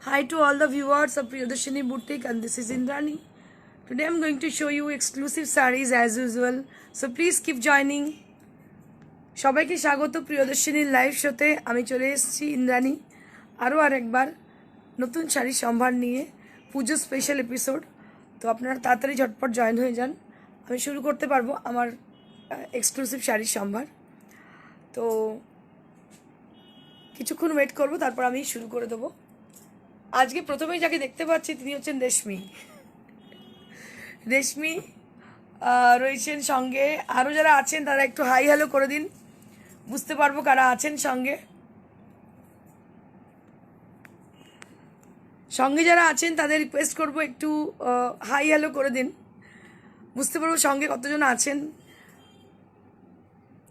Hi to all the viewers of Priyadarshini Boutique, and this is Indrani. Today I'm going to show you exclusive sarees as usual. So please keep joining. সবাইকে স্বাগত প্রিয়দর্শিনীর live শোতে। আমি চলে এসেছি ইন্দ্রাণী আরও একবার নতুন শাড়ির সম্ভার নিয়ে, পুজো স্পেশাল এপিসোড। তো আপনারা তাড়াতাড়ি ঝটপট জয়েন হয়ে যান, আমি শুরু করতে পারবো আমার এক্সক্লুসিভ শাড়ির সম্ভার। তো কিছুক্ষণ ওয়েট করবো, তারপর আমি শুরু করে দেবো। আজকে প্রথমেই যাকে দেখতে পাচ্ছি তিনি হচ্ছেন রেশমি। রেশমি রয়েছেন সঙ্গে, আরও যারা আছেন তারা একটু হাই হ্যালো করে দিন, বুঝতে পারবো কারা আছেন সঙ্গে। সঙ্গে যারা আছেন তাদের রিকোয়েস্ট করবো একটু হাই হ্যালো করে দিন, বুঝতে পারবো সঙ্গে কতজন আছেন,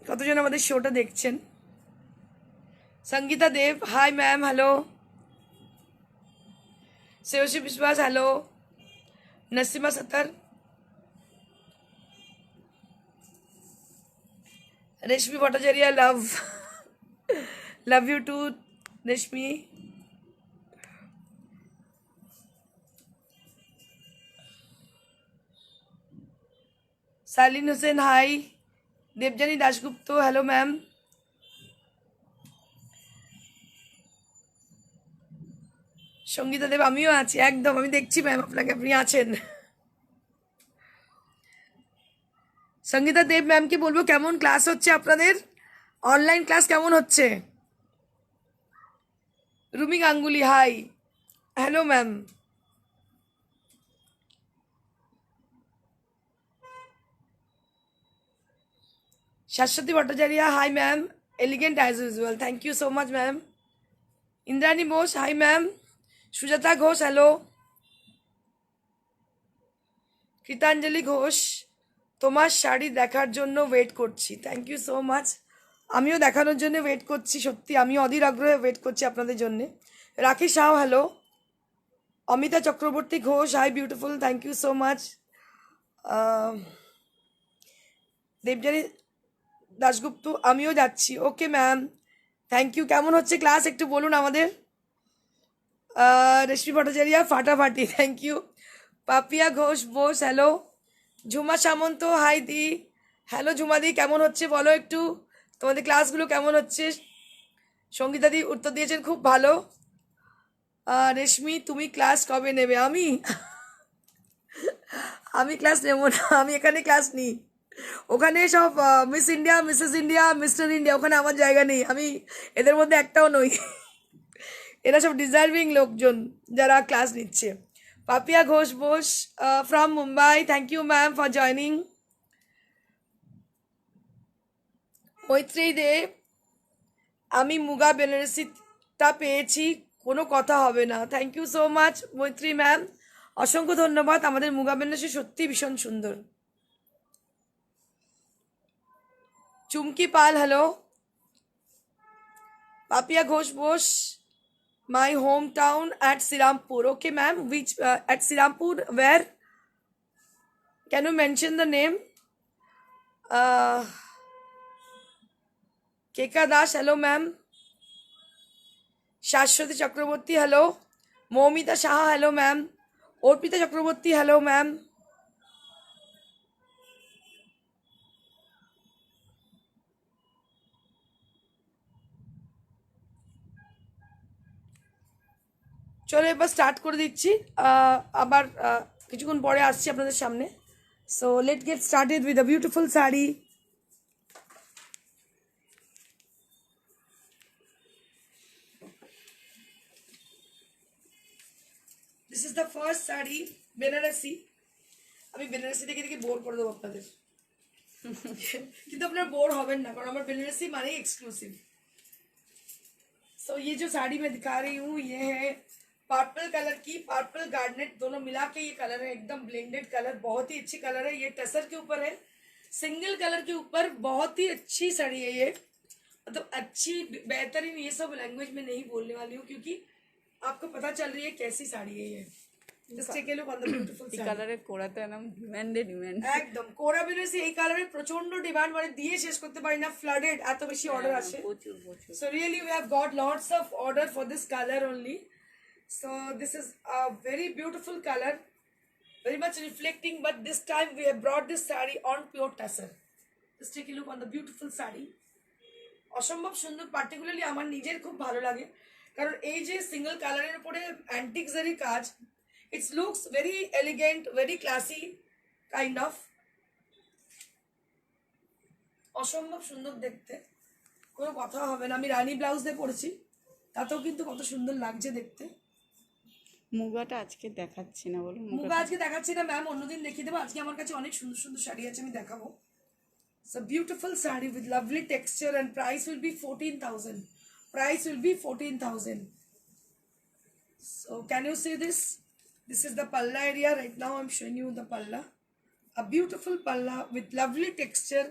কতজন আমাদের শোটা দেখছেন। Sangeeta Deb, hi ma'am, hello. Shreyasi Biswas, hello. Nasima Sattar, Reshmi Bhattacharya, love you too Reshmi. Salin Hossain, hi. Debjani Dasgupta, hello ma'am. Sangeeta Deb, আমিও আছি একদম, আমি দেখছি ম্যাম আপনাকে, আপনি আছেন। সঙ্গীতা দেব ম্যামকে বলবো কেমন ক্লাস হচ্ছে আপনাদের, অনলাইন ক্লাস কেমন হচ্ছে। Rumi Ganguly, hi, hello ma'am. Shashwati Bhattacharya, hi ma'am. Elegant as usual, thank you so much ma'am. Indrani Bose, hi ma'am. Sujata Ghosh, hello. Kritanjali Ghosh, তোমার শাড়ি দেখার জন্য ওয়েট করছি, থ্যাংক ইউ সো মাচ। আমিও দেখানোর জন্য ওয়েট করছি, সত্যি আমি অধীর আগ্রহে ওয়েট করছি আপনাদের জন্যে। Rakhi Shaw, hello. Amita Chakraborty Ghosh, hi beautiful, thank you so much. Debjani Dasgupta, আমিও যাচ্ছি, ওকে ম্যাম, থ্যাংক ইউ। কেমন হচ্ছে ক্লাস একটু বলুন আমাদের। রেশমি ভট্টাচার্য, ফাটাফাটি, thank you. Papiya Ghosh Bose, hello. Jhuma Samanta, hi দি, হ্যালো ঝুমা দি, কেমন হচ্ছে বলো একটু, তোমাদের ক্লাসগুলো কেমন হচ্ছে। সঙ্গীতা দি উত্তর দিয়েছেন খুব ভালো। রেশমি, তুমি ক্লাস কবে নেবে। আমি ক্লাস নেব না, আমি এখানে ক্লাস নিই। ওখানে সব miss India, Mrs India, mister India, ওখানে আমার জায়গা নেই, আমি এদের মধ্যে একটাও নই। এরা সব ডিজার্ভিং লোকজন যারা ক্লাস নিচ্ছে। Papiya Ghosh Bose from Mumbai, thank you ma'am for joining. Maitreyi Dey, আমি মুগা বেনারসিটা পেয়েছি, কোনো কথা হবে না, thank you so much Maitri ma'am, অসংখ্য ধন্যবাদ। আমাদের মুগা বেনারসি সত্যি ভীষণ সুন্দর। Chumki Pal, hello. Papiya Ghosh Bose, my hometown at Sirampur. Okay, ma'am. Which at Sirampur? Where? Can you mention the name? Keka Das, hello, ma'am. Shashwati Chakraborty, hello. Momita Shah, hello, ma'am. Orpita Chakraborty, hello, ma'am. চলো এবার start করে দিচ্ছি, আবার কিছুক্ষণ পরে আসছি আপনাদের সামনে। So let get started with a beautiful sari. This is the first sari, Banarasi. আমি বেনারসি দেখে দেখে বোর করে দেবো আপনাদের, কিন্তু আপনারা বোর হবেন না, কারণ আমার बेनारसी माने एक्सक्लूसिव। सो ये जो साड़ी मैं दिखा रही हूँ ये है पर्पल कलर की, पर्पल गार्डनेट दोनों मिला के ये कलर है, एकदम ब्लेंडेड कलर, बहुत ही अच्छी कलर है। ये टसर के ऊपर है, सिंगल कलर के ऊपर, बहुत ही अच्छी साड़ी है ये, मतलब अच्छी बेहतरीन। ये सब लैंग्वेज में नहीं बोलने वाली हूँ क्योंकि आपको पता चल रही है कैसी साड़ी है ये। কালারের কোড়াতে নাম ডিমান্ডে ডিমান্ড, একদম কোরা বেনারসি এই কালারের প্রচন্ড ডিমান্ড, মানে দিয়ে শেষ করতে পারি না, ফ্লাডেড, এত বেশি অর্ডার আসে। প্রচুর প্রচুর। So really we have got lots of order for this colour only. So this is a very beautiful color, very much reflecting, but this time we have brought this saree on pure tassel. Let's take a look on the beautiful saree. অসম্ভব সুন্দর, particularly আমার নিজের খুব ভালো লাগে, কারণ এই যে সিঙ্গেল কালারের উপরে অ্যান্টিক জারি কাজ, it's looks very elegant, very classy kind of, অসম্ভব সুন্দর দেখতে, কোনো কথা হবে না। আমি রানী ব্লাউজ দিয়ে পরেছি, তাতেও কিন্তু কত সুন্দর লাগছে দেখতে। মুগাটা আজকে দেখাচ্ছি না, বলুন মুগা আজকে দেখাচ্ছি না ম্যাম, অন্যদিন দেখিয়ে দেবো। আজকে আমার কাছে অনেক সুন্দর সুন্দর শাড়ি আছে, আমি দেখাবো। So beautiful saree with lovely texture, and price will be 14,000. Price will be 14,000. So can you see this? This is the palla area. Right now I'm showing you the palla. A beautiful palla with lovely texture.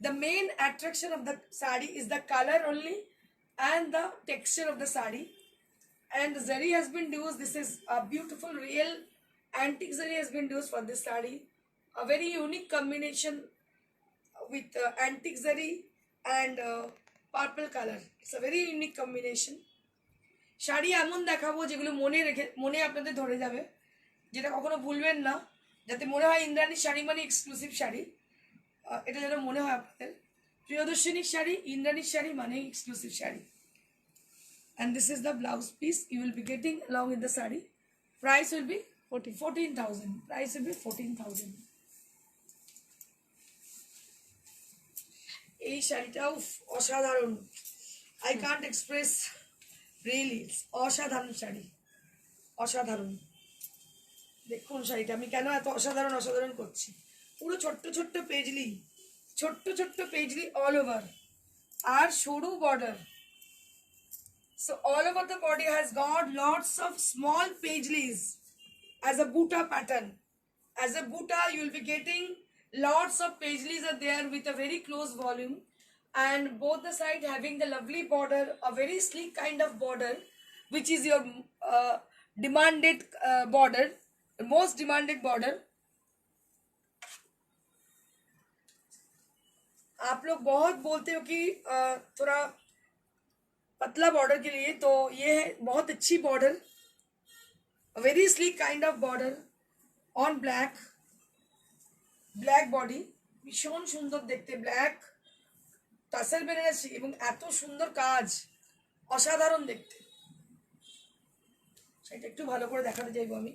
The main attraction of the saree is the color only and the texture of the saree. And zari has been used. This is a beautiful real antique zari has been used for this saree. A very unique combination with antique zari and purple color. It's a very unique combination. Sari এমন দেখাবো যেগুলো মনে আপনাদের ধরে যাবে, যেটা কখনো ভুলবেন না, যাতে মনে হয় ইন্দ্রাণীর শাড়ি মানে এক্সক্লুসিভ শাড়ি, এটা যেন মনে হয় আপনাদের প্রিয়দর্শিনীর শাড়ি, ইন্দ্রাণীর শাড়ি মানে exclusive sari. And this is the blouse piece you will be getting along with the saree. Price will be 14,000. Price will be 14,000. এই শাড়িটাও অসাধারণ, আই কান্ট এক্সপ্রেস রিয়েলি, অসাধারণ শাড়ি, অসাধারণ। দেখুন শাড়িটা আমি কেন এত অসাধারণ অসাধারণ করছি, পুরো ছোট্ট ছোট্ট পেজলি, ছোট্ট ছোট্ট পেজলি অল ওভার, আর সরু border. So all over the body has got lots of small paisleys as a buta pattern. As a buta you will be getting lots of paisleys are there with a very close volume, and both the side having the lovely border, a very sleek kind of border, which is your demanded border, most demanded border. आप लोग बहुत बोलते हो कि थोड़ा पतला border के लिए, तो ये है बहुत अच्छी border, very sleek kind of border on black, black body, ভীষণ সুন্দর দেখতে, ব্ল্যাক টাসেল বেনারসি এবং এত সুন্দর কাজ, অসাধারণ দেখতে। সেটা একটু ভালো করে দেখাতে চাইবো আমি।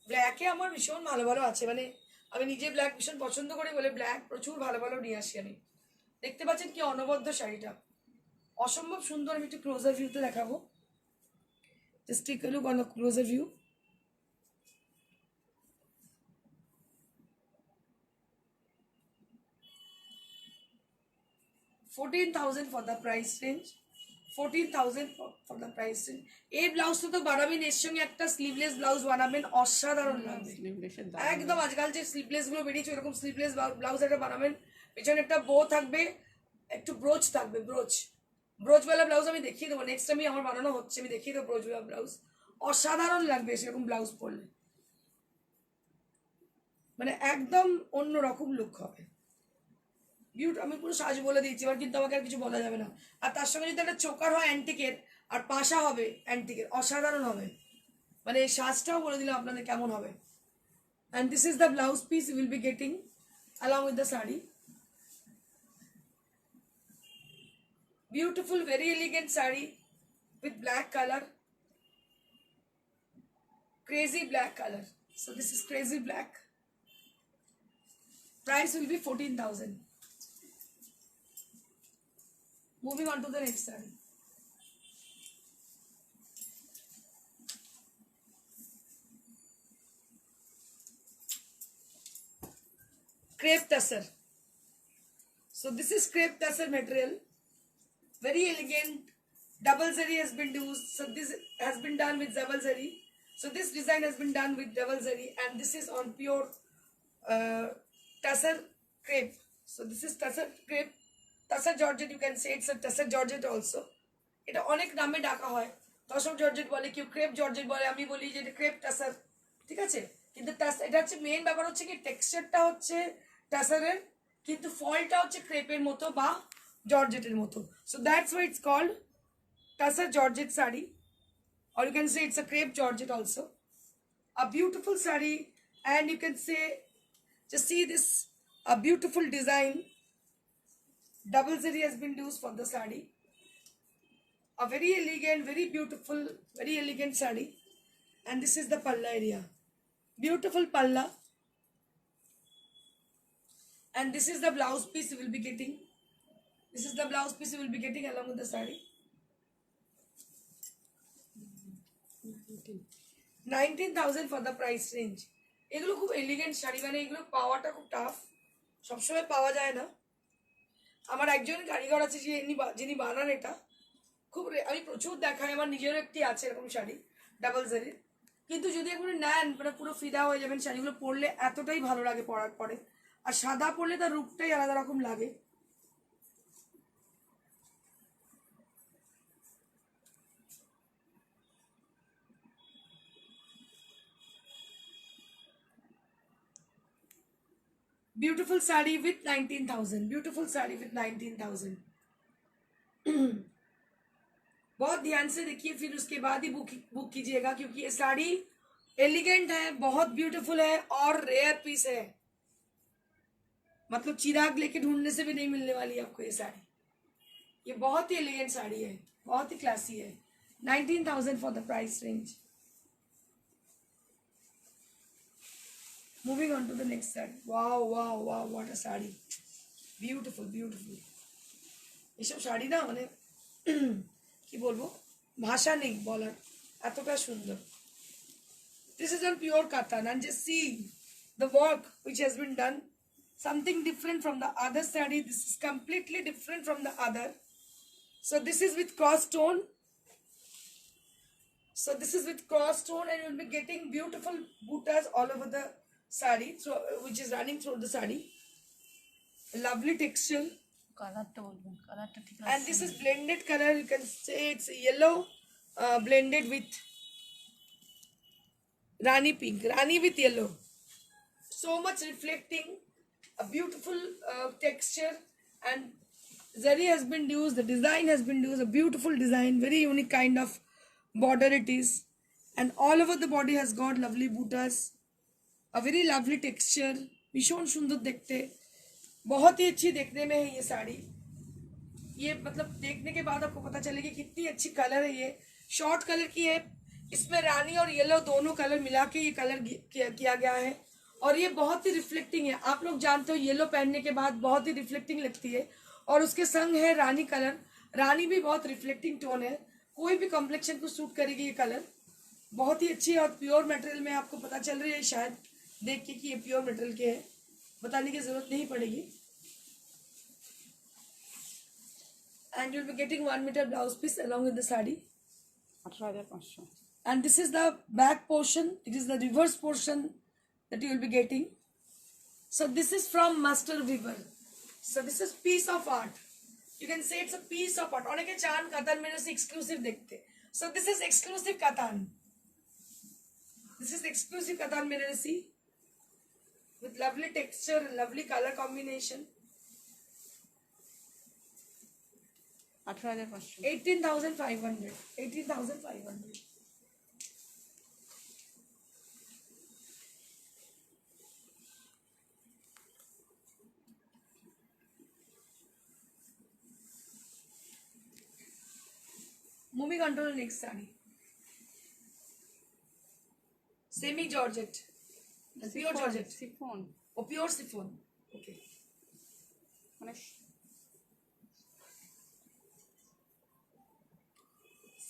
ব্ল্যাকে আমার ভীষণ ভালো ভালো আছে, মানে আমি নিজে ব্ল্যাক ভীষণ পছন্দ করি বলে ব্ল্যাক প্রচুর ভালো ভালো নিয়ে আসি আমি। দেখতে পাচ্ছেন কি অনবদ্য শাড়িটা, অসম্ভব সুন্দর। আমি একটু ক্লোজার ভিউতে দেখাবো, just take a look on the closer view. $14,000 for the price range, 14,000 for the price range. এই ব্লাউজটা তো বানাবেন, এর সঙ্গে একটা স্লিভলেস ব্লাউজ বানাবেন, অসাধারণ লাগবে একদম। আজকাল যে স্লিভলেস গুলো বেরিয়েছে ওরকম স্লিভলেস ব্লাউজ একটা বানাবেন, পেছনে একটা বো থাকবে, একটু ব্রোচ থাকবে, ব্রোচওয়ালা ব্লাউজ আমি দেখিয়ে দেবো নেক্সট, আমি আমার বানানো হচ্ছে, আমি দেখিয়ে দেবো ব্রোচওয়ালা ব্লাউজ, অসাধারণ লাগবে সেরকম ব্লাউজ পরলে, মানে একদম অন্যরকম লুক হবে। আমি পুরো সাজ বলে দিচ্ছি এবার, কিন্তু আমাকে আর কিছু বলা যাবে না। আর তার সঙ্গে যদি একটা চোকার হয় অ্যান্টিকের, আর পাশা হবে অ্যান্টিকের, অসাধারণ হবে, মানে এই সাজটাও বলে দিলাম আপনাদের কেমন হবে। And this is the blouse piece you will be getting along with the saree. Beautiful, very elegant saree with black color, crazy black color. So this is crazy black. Price will be 14,000. Moving on to the next saree. Crepe tussar. So this is crepe tussar material. Very elegant. Double zari has been used. So this has been done with double zari. So this design has been done with double zari, and this is on pure tussar crepe. So this is tussar crepe. Tussar georgette, you can say it's a tussar georgette also. এটা অনেক নামে ডাকা হয়, tussar georgette বলে, কেউ crepe georgette বলে, আমি বলি যে এটা ক্রেপ টাসার, ঠিক আছে। কিন্তু এটা হচ্ছে মেন ব্যাপার হচ্ছে কি টেক্সচারটা হচ্ছে টাসারের, কিন্তু ফলটা হচ্ছে ক্রেপের মতো বা জর্জেটের মতো। So that's why it's called tussar georgette sari. or you can say it's a crepe georgette also. A beautiful sari, and you can say, just see this, a beautiful design. Double zari has been used for the sari. A very elegant, very beautiful, very elegant sari. And this is the palla area. Beautiful palla. And this is the blouse piece you will be getting. This is the blouse piece you will be getting along with the sari. 19,000 for the price range. এগুলো খুব elegant sari, মানে এগুলো পাওয়াটা খুব tough, সবসময় পাওয়া যায় না। আমার একজন কারিগর আছে যিনি বানান এটা, খুব আমি প্রচুর দেখাই, আমার নিজেরও একটি আছে এরকম শাড়ি ডাবল জারির। কিন্তু যদি একবার নেন মানে পুরো ফিদা হয়ে যাবেন, শাড়িগুলো পরলে এতটাই ভালো লাগে পরার পরে, আর সাদা পরলে তার রূপটাই আলাদা রকম লাগে। Beautiful sari with 19,000, beautiful sari with 19,000। बहुत ध्यान से देखिए, फिर उसके बाद ही बुक कीजिएगा, क्योंकि ये साड़ी एलिगेंट है, बहुत ब्यूटीफुल है और रेयर पीस है। मतलब चिराग लेके ढूंढने से भी नहीं मिलने वाली आपको ये साड़ी। ये बहुत ही एलिगेंट साड़ी है, बहुत ही क्लासी है। 19,000 for the price range. Moving on to the next sari. Wow, wow, wow, what a sari. Beautiful, beautiful. এইসব শাড়ি না মানে কি বলবো, ভাষা নেই বলার, এতটা সুন্দর। This is on pure cotton, and just see the work which has been done. Something different from the other sari. This is completely different from the other. So this is with cross stone. So this is with cross stone, and you will be getting beautiful buttas all over the sari, which is running through the sari. Lovely texture. And this is blended color. You can say it's yellow blended with Rani pink. Rani with yellow. So much reflecting. A beautiful texture. And zari has been used. The design has been used. A beautiful design. Very unique kind of border it is. And all over the body has got lovely buttas. A very lovely texture, भीषण सुंदर देखते, बहुत ही अच्छी देखने में है ये साड़ी। ये मतलब देखने के बाद आपको पता चलेगी कितनी अच्छी कलर है। ये शॉर्ट कलर की है, इसमें रानी और येलो दोनों कलर मिला के ये कलर किया गया है, और ये बहुत ही रिफ्लेक्टिंग है। आप लोग जानते हो येलो पहनने के बाद बहुत ही रिफ्लेक्टिंग लगती है, और उसके संग है रानी कलर। रानी भी बहुत रिफ्लेक्टिंग टोन है, कोई भी कॉम्प्लेक्शन को सूट करेगी ये कलर। बहुत ही अच्छी है, और प्योर मटेरियल में आपको पता चल रही है शायद देख के कि ये प्योर मटेरियल के है, बताने की जरूरत नहीं पड़ेगी। And you'll be getting 1 meter blouse piece along with the sari. 18,500. And this is the back portion. It is the reverse portion that you will be getting. So this is from Master Weaver. So this is piece of art. You can say it's a piece of art. অনেকে চান কাতান মেরে exclusive দেখতে। So this is exclusive katan. This is exclusive katan Benares with lovely texture and lovely color combination. 18,500. 18,500. 18,500. Moving on to the next saree. Semi Georgette. Pure Georgette. Chiffon. Oh, pure chiffon. Okay. মানে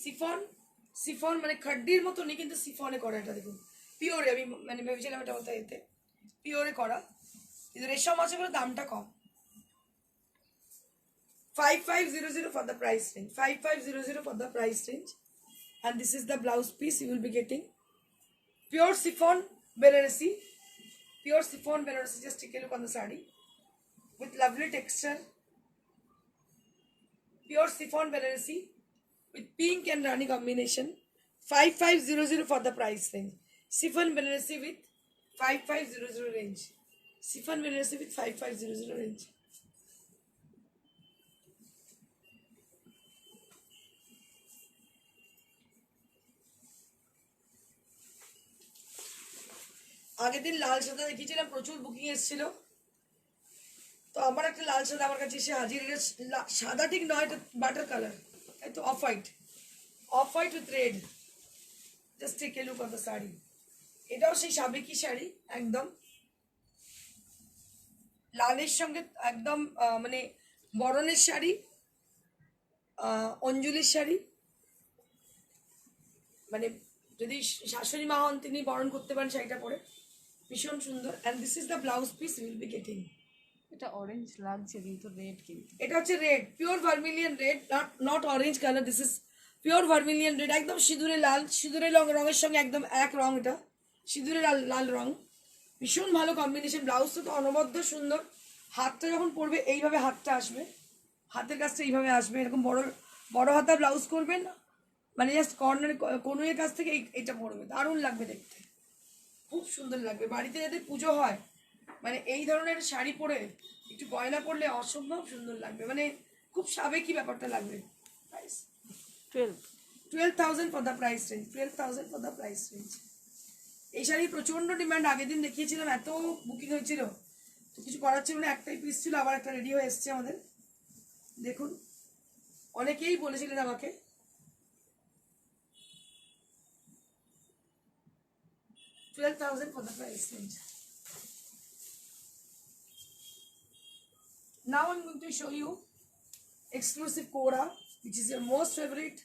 chiffon মানে খাড্ডির মতো নেই, কিন্তু সিফনে করা। এটা দেখুন puree, আমি মানে ভেবেছিলাম এটা বলতে এতে পিওরে করা, কিন্তু রেশম আছে বলে দামটা কম। 5500 for the price range. 5500 for the price range. And this is the blouse piece you will be getting. Pure chiffon Benares. Pure chiffon Benares. Just take a look on the sari with lovely texture. Pure chiffon Benares with pink and rani combination. 5500 for the price range. Chiffon Benares with 5500 range. Chiffon Benares with 5500 range. আগের দিন লাল সাদা দেখিয়েছিলাম, প্রচুর booking এসেছিল। তো আমার একটা লাল সাদা আমার কাছে এসে হাজির। এটা সাদা ঠিক নয়, এটা বাটার কালার, তাই তো, off white, off white with red. Just take a look on the sari. এটাও সেই সাবেকি শাড়ি, একদম লালের সঙ্গে একদম মানে বরণের শাড়ি, অঞ্জলির শাড়ি, মানে যদি শাশুড়ি মা হন তিনি বরণ করতে পারেন শাড়িটা পরে, ভীষণ সুন্দর। And this is the blouse piece will be getting. এটা অরেঞ্জ লাগছে কিন্তু রেড কিন্তু। এটা হচ্ছে red, pure vermilion red, not orange colour, this is pure vermilion red, একদম সিঁদুরে লাল, সিঁদুরে রঙের সঙ্গে একদম এক রং, এটা সিঁদুরে লাল লাল রং, ভীষণ ভালো কম্বিনেশন। ব্লাউজটা তো অনবদ্য সুন্দর। হাতটা যখন পরবে এইভাবে হাতটা আসবে, হাতের কাছটা এইভাবে আসবে, এরকম বড় বড় হাতা ব্লাউজ করবেন, মানে জাস্ট কর্নার কনুয়ের কাছ থেকে এইটা পরবে, দারুণ লাগবে দেখতে, খুব সুন্দর লাগবে। বাড়িতে যাতে পুজো হয়, মানে এই ধরনের শাড়ি পরে একটু গয়না পরলে অসম্ভব সুন্দর লাগবে, মানে খুব সাবেকি ব্যাপারটা লাগবে। Price 12,000 for the price range, 12,000 for the price range. এই শাড়ির প্রচণ্ড ডিমান্ড, আগের দিন দেখিয়েছিলাম, এত বুকিং হয়েছিল, তো কিছু করার ছিল না, একটাই পিস ছিল, আবার একটা রেডি হয়ে এসছে আমাদের। দেখুন, অনেকেই বলেছিলেন আমাকে। $12,000 for the price range. Now I'm going to show you exclusive Kora, which is your most favorite,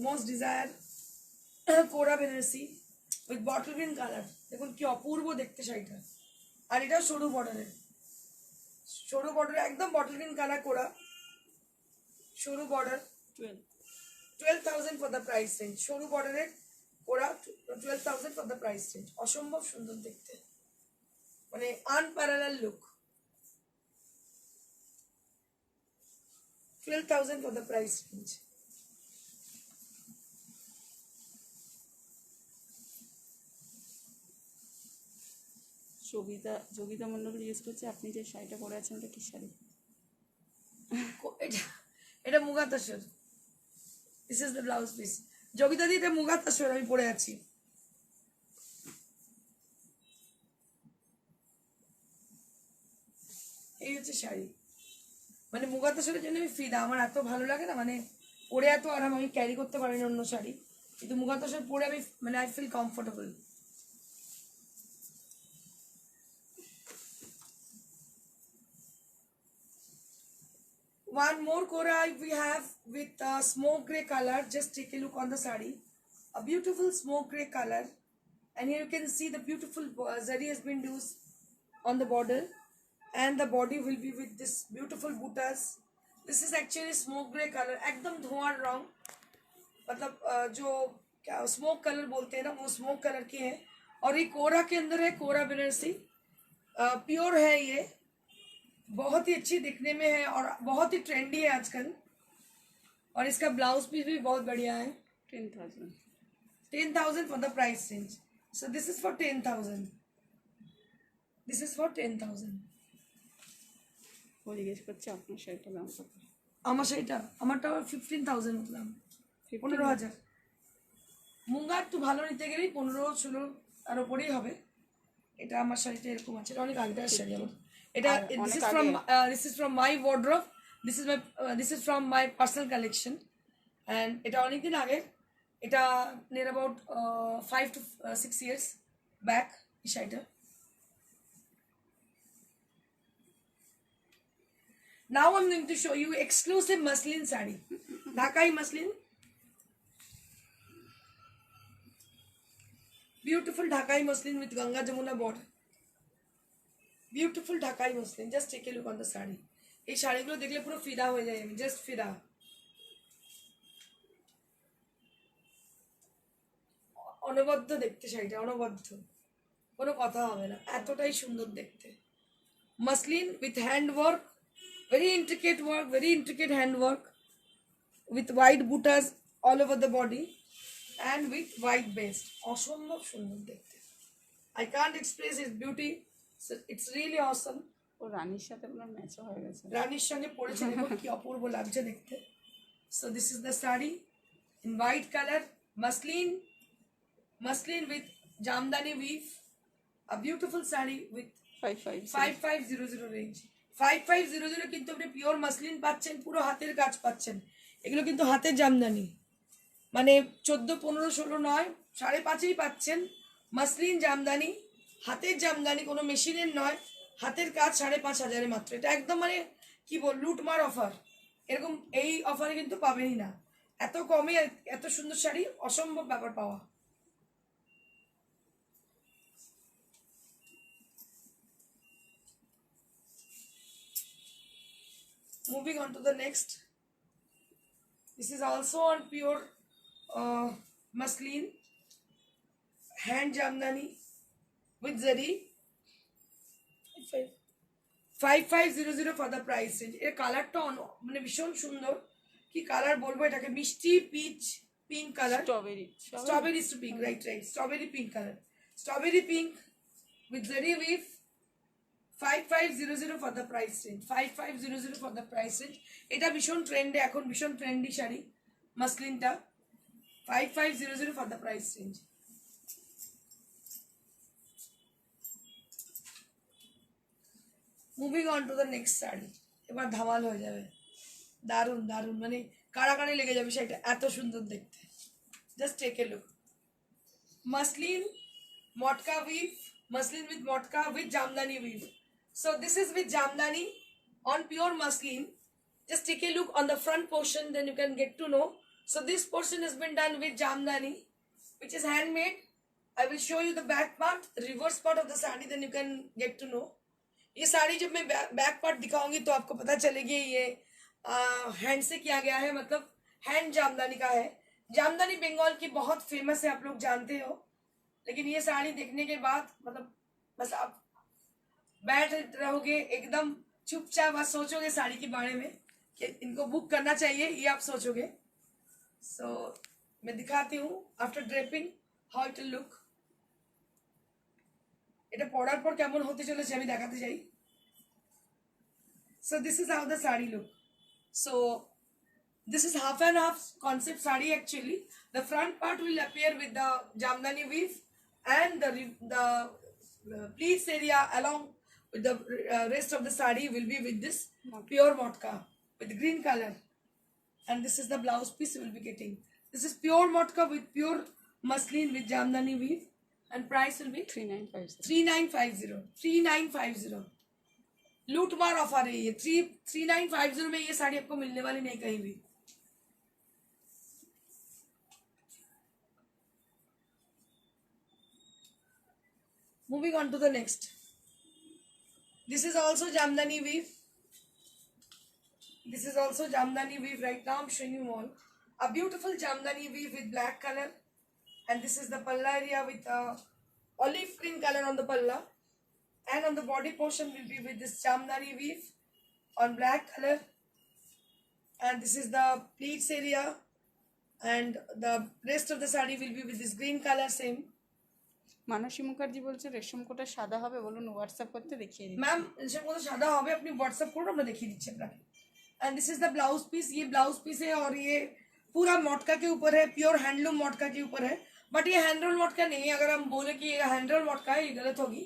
most desired Kora Banarasi with bottle green color. দেখুন কি অপূর্ব দেখতে শাড়িটা, আর এটা সরু বর্ডারের, সরু বর্ডারে একদম বটল গ্রিন কালার করা, সরু border. 12,000 for the price range, সরু বর্ডারের ওরা 12,000 ফর দ্য প্রাইস রেঞ্জ। অসম্ভব সুন্দর দেখতে, মানে unparallel look. 12,000 for the price range. Yogita Mondal জিজ্ঞেস করছে আপনি যে শাড়িটা পরে আছেন ওটা কি শাড়ি? এটা এটা muga tussar, this is the blouse piece. Yogita দি, এটা মুগা তাসর আমি পরে আছি। এই হচ্ছে শাড়ি, মানে মুগা তাসরের জন্য আমি ফিদা, আমার এত ভালো লাগে না, মানে পরে এত আরাম, আমি ক্যারি করতে পারি না অন্য শাড়ি, কিন্তু মুগা তাসর পরে আমি মানে I feel comfortable. One more Kora we have with smoke grey color. Just take a look on the sari. A beautiful smoke grey color. And here you can see the beautiful zari has been used on the border. And the body will be with this beautiful buttas. This is actually smoke grey color. एकदम धुआं रंग, मतलब जो क्या smoke colour बोलते हैं ना, वो स्मोक कलर की है। और ये कोरा के अंदर है, कोरा बनारसी प्योर है ये, बहुत ही अच्छी दिखने में है और बहुत ही ट्रेंडी है आजकल। और इसका ब्लाउज पीस भी बहुत बढ़िया है। 10,000 for the price range. So this is for 10,000. This is for 10,000. ও জিজ্ঞেস করছে আপনার শাড়িটা দাম কত? আমার শাড়িটা, আমারটা 15,000 মতলাম, 15,000। মুঙ্গা একটু ভালো নিতে গেলেই 15-16 তার উপরেই হবে। এটা আমার শাড়িটা এরকম আছে, এটা অনেক আগের শাড়ি আমার। এটা this is from my wardrobe, this is from my personal collection, and এটা অনেকদিন আগে, এটা near about 5 to 6 years back এই শাড়িটা। Now I'm going to show you exclusive muslin saree, Dhakai muslin, beautiful Dhakai muslin with Ganga Jamuna border, beautiful Dhakai muslin. Just take a look on the saree. এই শাড়িগুলো দেখলে পুরো ফিদা হয়ে যায় আমি, just ফিদা। অনবদ্য দেখতে শাড়িটা, অনবদ্য, কোনো কথা হবে না, এতটাই সুন্দর দেখতে। Muslin with hand work, very intricate hand work with white buttas all over the body and with white base. অসম্ভব সুন্দর দেখতে, I can't express its beauty, so it's really awesome. ও রানীর সাথে আপনার ম্যাচ হয়ে গেছে, রানীর সঙ্গে পরেছে, দেখুন কি অপূর্ব লাগছে দেখতে। So this is the saree in white color, muslin with Jamdani weave, a beautiful sari with 550 5500 range. 5500 কিন্তু আপনি পিওর মাসলিন পাচ্ছেন, পুরো হাতের কাজ পাচ্ছেন। এগুলো কিন্তু হাতের জামদানি, মানে 14, 15, 16 নয়, 5.5 পাচ্ছেন। মাসলিন জামদানি, হাতের জামদানি, কোনো মেশিনের নয়, হাতের কাজ 5,500 মাত্র। এটা একদম মানে কি বল, লুটমার অফার। এরকম এই অফারে কিন্তু পাবেনই না, এত কমে এত সুন্দর শাড়ি অসম্ভব ব্যাপার পাওয়া। Moving on to the next. This is also on pure muslin, hand jamdani with zari. 5500 for the price range. এর কালারটা মানে ভীষণ সুন্দর, কি কালার বলবো এটাকে, মিষ্টি peach pink colour, strawberry to pink, right strawberry pink colour, strawberry pink with zari weave. 5500 for the price range. 5500 for the price range. এটা ভীষণ ট্রেন্ডে এখন, ভীষণ ট্রেন্ডি শাড়ি মাসলিনটা। 5500 for the price range. Moving on to the next sari. এবার ধামাল হয়ে যাবে, দারুণ দারুণ, মানে কাড়াকাড়ি লেগে যাবে শাড়িটা, এত সুন্দর দেখতে। Just take a look. Muslin matka weave, muslin with motka with jamdani weave. So this is with jamdani on pure muslin. Just take a look on the front portion, then you can get to know. So this portion has been done with jamdani, which is handmade. I will show you the back part, the reverse part of the sari, then you can get to know. ये साड़ी जब मैं back part दिखाऊंगी तो आपको पता चलेगी ये hand से किया गया है, मतलब हैंड जामदानी का है। जामदानी बंगाल की बहुत फेमस है, आप लोग जानते हो। लेकिन ये साड़ी देखने के बाद मतलब बस आप बैठ रहोगे एकदम चुपचाप, बस सोचोगे साड़ी के बारे में कि इनको बुक करना चाहिए, ये आप सोचोगे। सो मैं दिखाती हूँ after draping how it will look. এটা পরার পর কেমন হতে চলেছে আমি দেখাতে চাই। So this is how the sari look. So this is half and half concept sari actually. The front part will appear with the jamdani weave and the pleats area along with the rest of the sari will be with this pure motka with green color, and this is the blouse piece you will be getting. This is pure motka with pure muslin with jamdani weave, and price will be 3950 3950 लूट मार offer है ये। 3950 में ये साड़ी आपको मिलने वाली नहीं कहीं भी। Moving on to the next. This is also jamdani weave. This is also jamdani weave. Right now I'm showing you all a beautiful jamdani weave with black color, and this is the palla area with olive green color on the palla, and on the body portion will be with this jamdani weave on black color, and this is the pleats area, and the rest of the saree will be with this green color same. মানসী মুখার্জি বলছে রেশম কোটা সাদা হবে, বলুন WhatsApp করতে দেখিয়ে দিই। Ma'am রেশম কোটা সাদা হবে, আপনি হোয়াটসঅ্যাপ করুন, আমরা দেখিয়ে দিচ্ছি আপনাকে। And this is the blouse piece, ये ब्लाउज पीस है और ये पूरा मोटका के ऊपर है, प्योर हैंडलूम मोटका के ऊपर है, बट ये हैंडलूम मोटका नहीं है। अगर हम बोले कि ये हैंडलूम मोटका है, ये गलत होगी।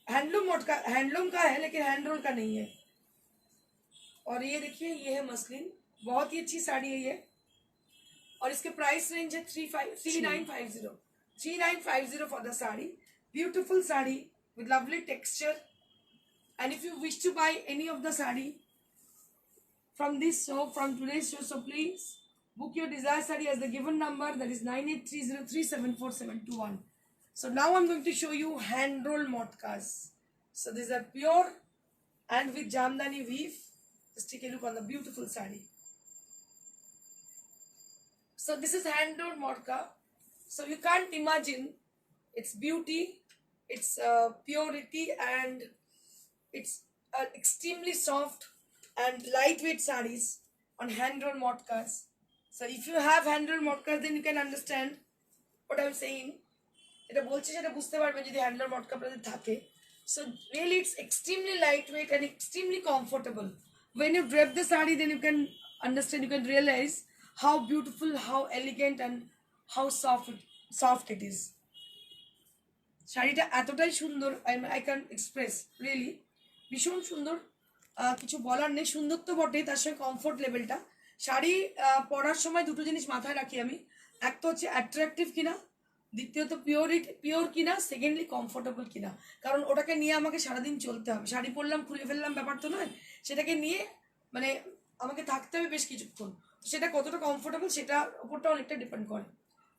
हैंडलूम मोटका हैंडलूम का है लेकिन हैंडलूम का नहीं है। और ये देखिए, ये है मसलिन, बहुत ही अच्छी साड़ी है ये, और इसके प्राइस रेंज है 3950 for the sari. Beautiful sari with lovely texture. And if you wish to buy any of the sari from this show, from today's show, so please book your desired sari as the given number, that is 9830374721. So now I'm going to show you hand roll motkas. So these are pure and with jamdani weave. Just take a look on the beautiful sari. So this is hand roll motka. So you can't imagine its beauty, its purity, and it's extremely soft and lightweight sarees on hand roll motkas. So if you have hand roll motkas, then you can understand what I'm saying. এটা বলছি সেটা বুঝতে পারবে যদি hand role মটকা আপনাদের থাকে। So really it's extremely lightweight and extremely comfortable. When you drape the saree, then you can understand, you can realize how beautiful, how elegant, and how soft it is. শাড়িটা এতটাই সুন্দর, I can express really, ভীষণ সুন্দর। কিছু বলার নেই, সুন্দর তো বটেই, তার সঙ্গে কমফোর্ট লেভেলটা। শাড়ি পরার সময় দুটো জিনিস মাথায় রাখি আমি, এক তো হচ্ছে অ্যাট্রাকটিভ কিনা, দ্বিতীয়ত পিওর কিনা, সেকেন্ডলি কমফোর্টেবল কিনা। কারণ ওটাকে নিয়ে আমাকে সারাদিন চলতে হবে, শাড়ি পরলাম খুলে ফেললাম ব্যাপার তো নয়, সেটাকে নিয়ে মানে আমাকে থাকতে হবে বেশ কিছুক্ষণ। সেটা কতটা কমফোর্টেবল সেটার উপরটা অনেকটা ডিপেন্ড করে।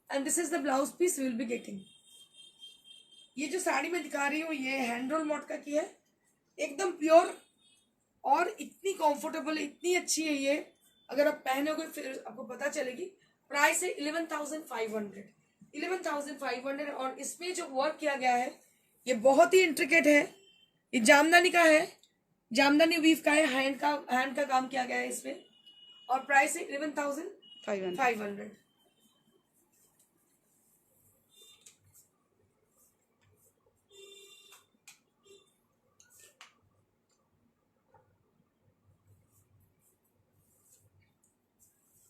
And this is the blouse piece will be getting. ये जो साड़ी मैं दिखा रही हूँ ये हैंड रोल मॉड का की है, एकदम प्योर और इतनी कंफर्टेबल, इतनी अच्छी है ये। अगर आप पहनोगे फिर आपको पता चलेगी। प्राइस है 11,500, 11,500। और इसमें जो वर्क किया गया है ये बहुत ही इंट्रिकेट है। ये जामदानी का है, जामदानी वीव का है, हैंड का काम किया गया है इसमें। और प्राइस है 11,500।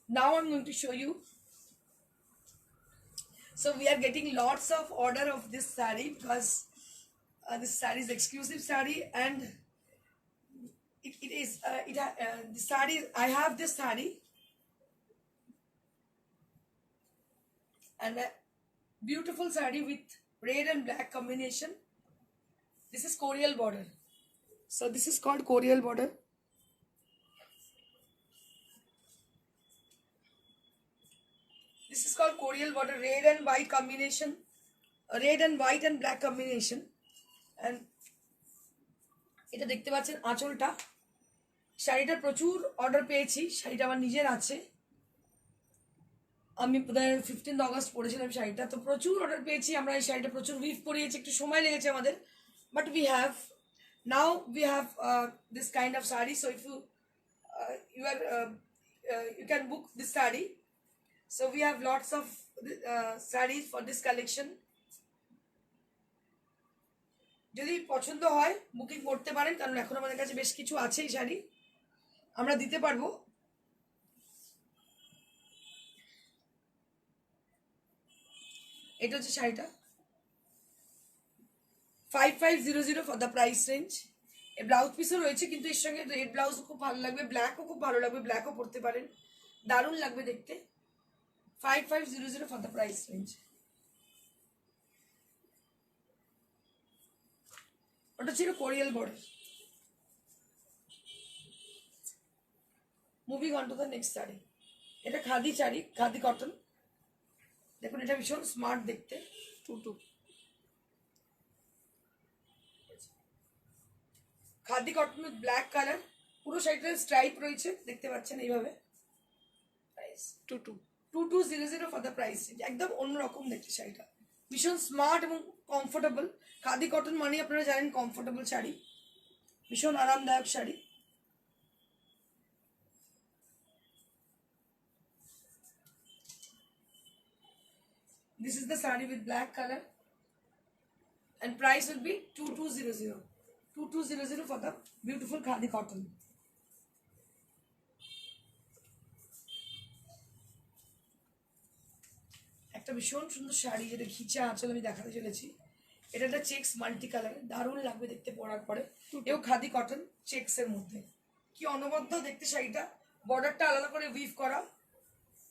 Now I'm going to show you. So we are getting lots of order of this saree because this saree is exclusive saree, and it is the saree. I have this saree, and a beautiful saree with red and black combination. This is Corial border. So this is called Corial border. This is called Corial border, red and white combination, red and white and black combination. And এটা দেখতে পাচ্ছেন আঁচলটা। শাড়িটার প্রচুর order পেয়েছি, শাড়িটা আমার নিজের আছে, আমি বোধহয় 15 অগস্ট পরেছিলাম শাড়িটা, তো প্রচুর অর্ডার পেয়েছি আমরা। এই শাড়িটা প্রচুর উইভ করিয়েছি, একটু সময় লেগেছে আমাদের, but we have now we have this kind of sari. So if you can book this saree. So we have lots of sarees for this collection. যদি পছন্দ হয় বুকিং করতে পারেন, কারণ এখন আমাদের কাছে বেশ কিছু আছে এই শাড়ি, আমরা দিতে পারবো। এটা হচ্ছে শাড়িটা 5500 ফর দ্য প্রাইস রেঞ্জ। এই ব্লাউজ পিসও রয়েছে, কিন্তু এর সঙ্গে রেড ব্লাউজও খুব ভালো লাগবে, ব্ল্যাকও খুব ভালো লাগবে, ব্ল্যাকও পরতে পারেন, দারুণ লাগবে দেখতে। 5500 for the price range. ওটা ছিল Korial border. Moving on to the next sari. এটা খাদি শাড়ি, খাদি কটন। দেখুন এটা ভীষণ স্মার্ট দেখতে, Tutu khadi cotton with black colour. পুরো শাড়িটার স্ট্রাইপ রয়েছে, দেখতে পাচ্ছেন এইভাবে। Price Tutu 2200 for the price range. একদম অন্যরকম দেখতে শাড়িটা, ভীষণ স্মার্ট এবং কমফোর্টেবল। খাদি কটন মানে আপনারা জানেন কমফোর্টেবল শাড়ি, ভীষণ আরামদায়ক sari. This is the saree with black color, and price will be 2200, 2200 for the beautiful khadi cotton. একটা ভীষণ সুন্দর শাড়ি, যেটা ঘিচা আঁচল আমি দেখাতে চলেছি। এটা একটা চেক্স মাল্টি কালারের, দারুণ লাগবে দেখতে পরার পরে। এও খাদি কটন চেক্স এর মধ্যে, কি অনবদ্য দেখতে শাড়িটা। বর্ডারটা আলাদা করে উইভ করা,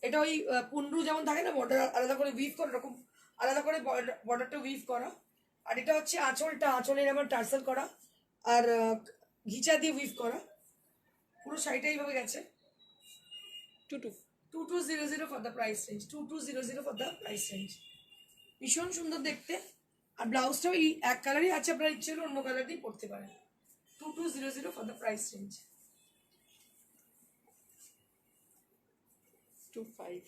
এটা ওই পুন্ডু যেমন থাকে না, বর্ডার আলাদা করে উইভ করা, এরকম আলাদা করে বর্ডারটা উইভ করা। আর এটা হচ্ছে আঁচলটা, আঁচলের আবার টার্সেল করা আর ঘিচা দিয়ে উইভ করা। পুরো শাড়িটা এইভাবে গেছে। Tutu 2200 for the price range, 2200 for the price range. ভীষণ সুন্দর দেখতে। আর ব্লাউজটাও এই এক কালারই আছে, আপনার ইচ্ছে হলে অন্য কালার দিয়ে পরতে পারেন। 2200 for the price range. 25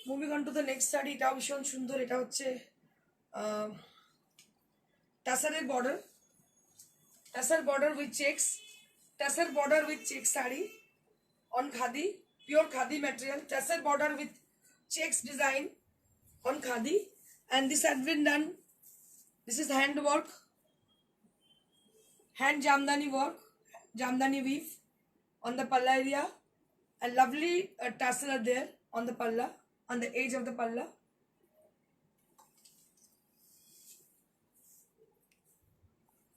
moving on to the next sari. এটাও ভীষণ সুন্দর। এটা হচ্ছে টাসারের border, tussar border with checks, tussar border with checks sari on khadi, pure khadi material, tussar border with checks design on khadi, and this has been done, this is hand work, hand jamdani work, jamdani weave on the palla area, and lovely tassel are there on the palla, on the edge of the palla.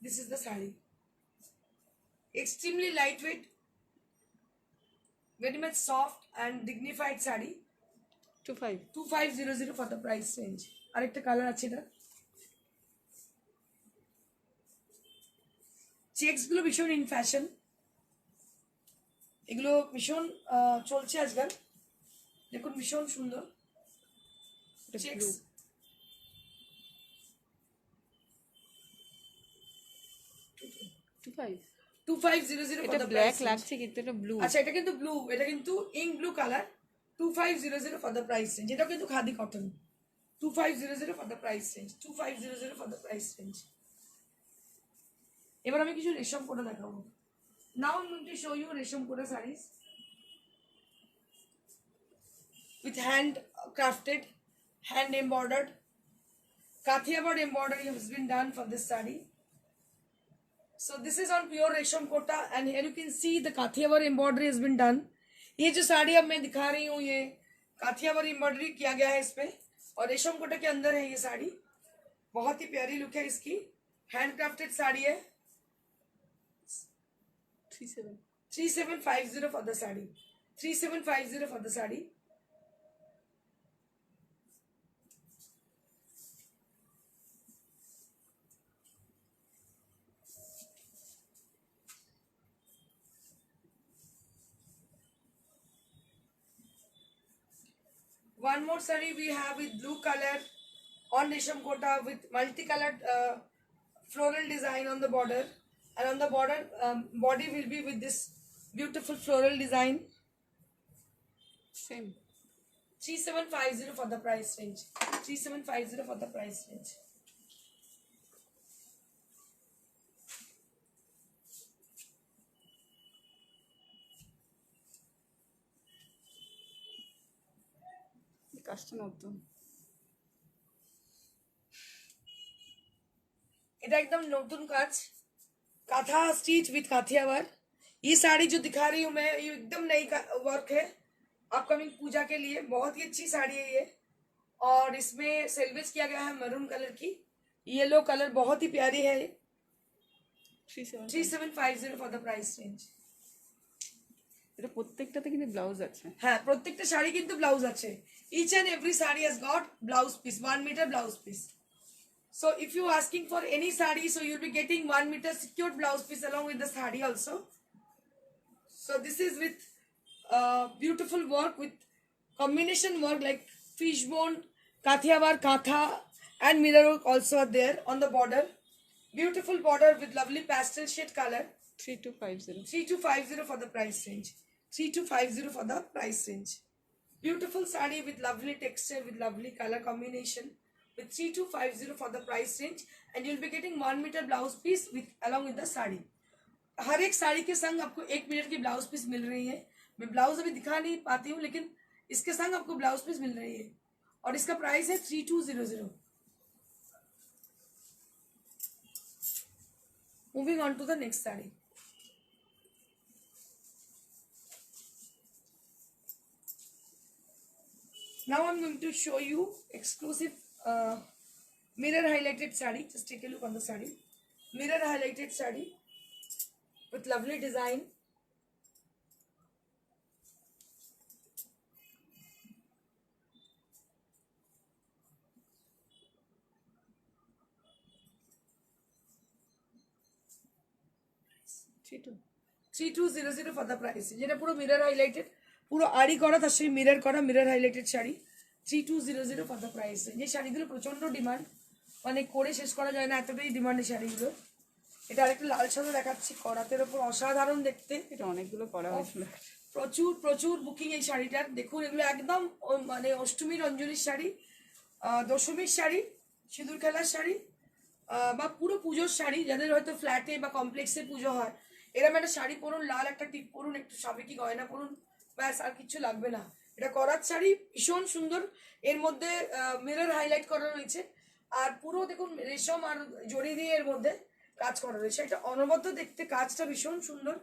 This is the sari. Extremely lightweight, very much soft and dignified sari. 25. 2500 for the price range. আরেকটা colour আছে এটা। Checks গুলো ভীষণ in fashion, এগুলো ভীষণ চলছে আজকাল। দেখুন ভীষণ সুন্দর চেকস। 25. 2500 for এটা the ব্ল্যাক price range. লাগছে কিন্তু এটা ব্লু। আচ্ছা এটা কিন্তু ব্লু, এটা কিন্তু ink blue colour. 2500 for the price range. এটাও কিন্তু khadi cotton. 2500 for the price range. 2500 for the price range. এবার আমি কিছু রেশম কোটা দেখাবো। Now I'm going to show you রেশম কোটা sarees with hand crafted, hand embroidered. Kathiawar embroidery has been done for this saree. So this is on pure रेशम Kota and here you can see the Kathiawar embroidery has been done. ये जो साड़ी अब मैं दिखा रही हूँ ये काठियावाड़ embroidery किया गया है इसमें और रेशम कोटा के अंदर है ये साड़ी। बहुत ही प्यारी लुक है इसकी, हैंड क्राफ्टेड साड़ी है। 3750 for the sari. 3750 for the sari. One more saree we have with blue color on resham kota with multicolored floral design on the border, and on the border body will be with this beautiful floral design. Same. 3750 for the price range. 3750 for the price range. কাজটা নতুন। এটা एकदम नतून काज, काथा stitch with Kathiawar. ये साड़ी जो दिखा रही हूँ मैं ये एकदम नई वर्क है अपकमिंग पूजा के लिए। बहुत ही अच्छी साड़ी है ये और इसमें सेल्वेज किया गया है मरून कलर की। येलो कलर बहुत ही प्यारी है। 3750 for the price range. এটা প্রত্যেকটাতে কিন্তু ব্লাউজ আছে। হ্যাঁ প্রত্যেকটা শাড়ি কিন্তু ব্লাউজ আছে। Each and every saree has got blouse piece, 1 meter blouse piece. So if you asking for any saree, so you'll be getting 1 meter secured blouse piece along with the saree also. So this is with beautiful work with combination work like fishbone, kathiawar, katha and mirror work also are there on the border. Beautiful border with lovely pastel shade color. 3250. 3250 for the price range. 3250 for the price range. Beautiful saree with lovely texture with lovely color combination with 3250 for the price range, and you'll be getting 1 meter blouse piece with along with the sari. हर एक साड़ी के संग आपको 1 metre की blouse piece मिल रही है। मैं blouse अभी दिखा नहीं पाती हूँ लेकिन इसके संग आपको ब्लाउज पीस मिल रही है और इसका प्राइस है 3200। Moving on to the next sari. Now I'm going to show you exclusive mirror highlighted saree. Just take a look on the saree. Mirror highlighted saree with lovely design. Cheeto. 3200 for the price। যেটা পুরো mirror highlighted, পুরো আড়ি করা তার সাথে mirror করা mirror highlighted sari. 3200 for the price। যে শাড়িগুলো প্রচন্ড ডিমান্ড, মানে করে শেষ করা যায় না এতটাই ডিমান্ড এই শাড়িগুলো। এটা আরেকটা লাল সাদা দেখাচ্ছি করাতের ওপর, অসাধারণ দেখতে। এটা অনেকগুলো করা হয়েছিল। প্রচুর প্রচুর বুকিং এই শাড়িটার। দেখুন এগুলো একদম মানে অষ্টমী রঞ্জনীর শাড়ি, দশমীর শাড়ি, সিঁদুর খেলার শাড়ি বা পুরো পুজোর শাড়ি। যাদের হয়তো ফ্ল্যাটে বা কমপ্লেক্সে পুজো হয় এরকম একটা শাড়ি পরুন, লাল একটা টিপ পরুন, একটু সাবেকি গয়না পরুন, ব্যাস আর কিছু লাগবে না। এটা করার শাড়ি ভীষণ সুন্দর, এর মধ্যে মিরর হাইলাইট করা রয়েছে আর পুরো দেখুন রেশম আর জড়ি দিয়ে এর মধ্যে কাজ করা রয়েছে। এটা অনবদ্য দেখতে, কাজটা ভীষণ সুন্দর।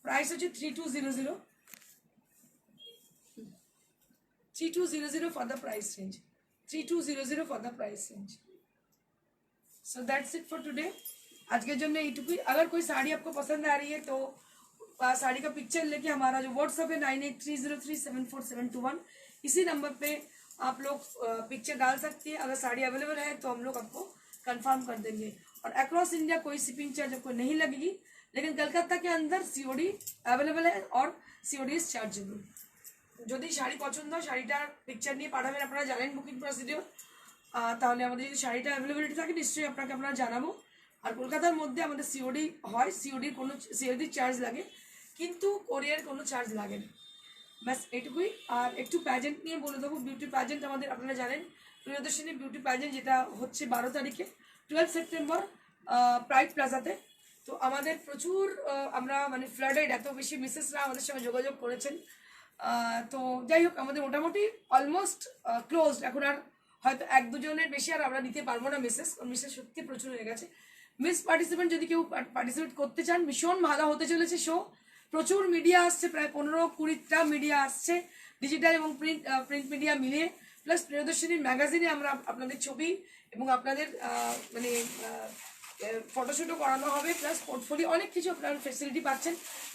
প্রাইস হচ্ছে 3200। 3200 for the price range. 3200 for the price range. So that's it for today. आज के जन्य এইটুকুই। अगर कोई साड़ी आपको पसंद आ रही है तो साड़ी का पिक्चर लेके हमारा जो व्हाट्सएप है 9830374721 इसी नंबर पे आप लोग पिक्चर डाल सकती है। अगर साड़ी अवेलेबल है तो हम लोग आपको कंफर्म कर देंगे। और अक्रॉस इंडिया कोई शिपिंग चार्ज आपको नहीं लगेगी, लेकिन कलकत्ता के अंदर सीओडी अवेलेबल है और सीओडी इज चार्जेबल। যদি শাড়ি পছন্দ হয় শাড়িটার পিকচার নিয়ে পাঠাবেন, আপনারা জানেন বুকিং প্রসিডিওর। তাহলে আমাদের যদি শাড়িটা অ্যাভেলেবিলিটি থাকে নিশ্চয়ই আপনাকে আমরা জানাবো। আর কলকাতার মধ্যে আমাদের সিওডি হয়, সিওডির কোনো সিওডির চার্জ লাগে, কিন্তু কোরিয়ার কোনো চার্জ লাগে না। ব্যাস এটুকুই। আর একটু প্যাজেন্ট নিয়ে বলে দেবো। বিউটি প্যাজেন্ট আমাদের আপনারা জানেন প্রিয়দর্শিনী বিউটি প্যাজেন্ট, যেটা হচ্ছে 12 তারিখে 12 সেপ্টেম্বর প্রাইড প্লাজাতে। তো আমাদের প্রচুর আমরা মানে ফ্লাডেড, এত বেশি মিসেসরা আমাদের সঙ্গে যোগাযোগ করেছেন। তো যাই হোক আমাদের মোটামুটি অলমোস্ট ক্লোজড। এখন আর হয়তো 1-2 জনের বেশি আর আমরা নিতে পারবো না মিসেস, কারণ মিসেস সত্যি প্রচুর হয়ে গেছে। মিস পার্টিসিপেন্ট যদি কেউ পার্টিসিপেট করতে চান, ভীষণ ভালো হতে চলেছে শো। প্রচুর মিডিয়া আসছে, প্রায় 15-20টা মিডিয়া আসছে, ডিজিটাল এবং প্রিন্ট মিডিয়া মিলিয়ে। প্লাস প্রিয়দর্শিনীর ম্যাগাজিনে আমরা আপনাদের ছবি এবং আপনাদের মানে ফটোশ্যুটও করানো হবে, প্লাস পোর্টফোলিও অনেক কিছু আপনারা ফেসিলিটি পাচ্ছেন।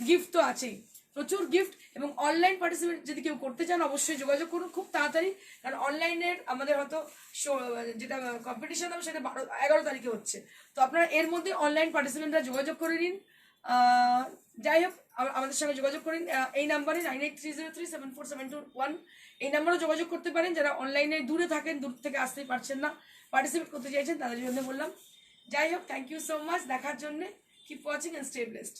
গিফট তো আছেই, প্রচুর গিফট। এবং অনলাইন পার্টিসিপেট যদি কেউ করতে চান অবশ্যই যোগাযোগ করুন খুব তাড়াতাড়ি, কারণ অনলাইনের আমাদের হয়তো যেটা কম্পিটিশন হবে সেটা 11 তারিখে হচ্ছে। তো আপনারা এর মধ্যে অনলাইন পার্টিসিপেন্টরা যোগাযোগ করে নিন। যাই হোক আমাদের সঙ্গে যোগাযোগ করুন এই নাম্বারে 9830374721 এই নাম্বারেও যোগাযোগ করতে পারেন। যারা অনলাইনে দূরে থাকেন, দূর থেকে আসতেই পারছেন না, পার্টিসিপেট করতে চাইছেন, তাদের জন্য বললাম। যাই হোক, থ্যাংক ইউ সো মাচ দেখার জন্যে। Keep watching and stay blessed.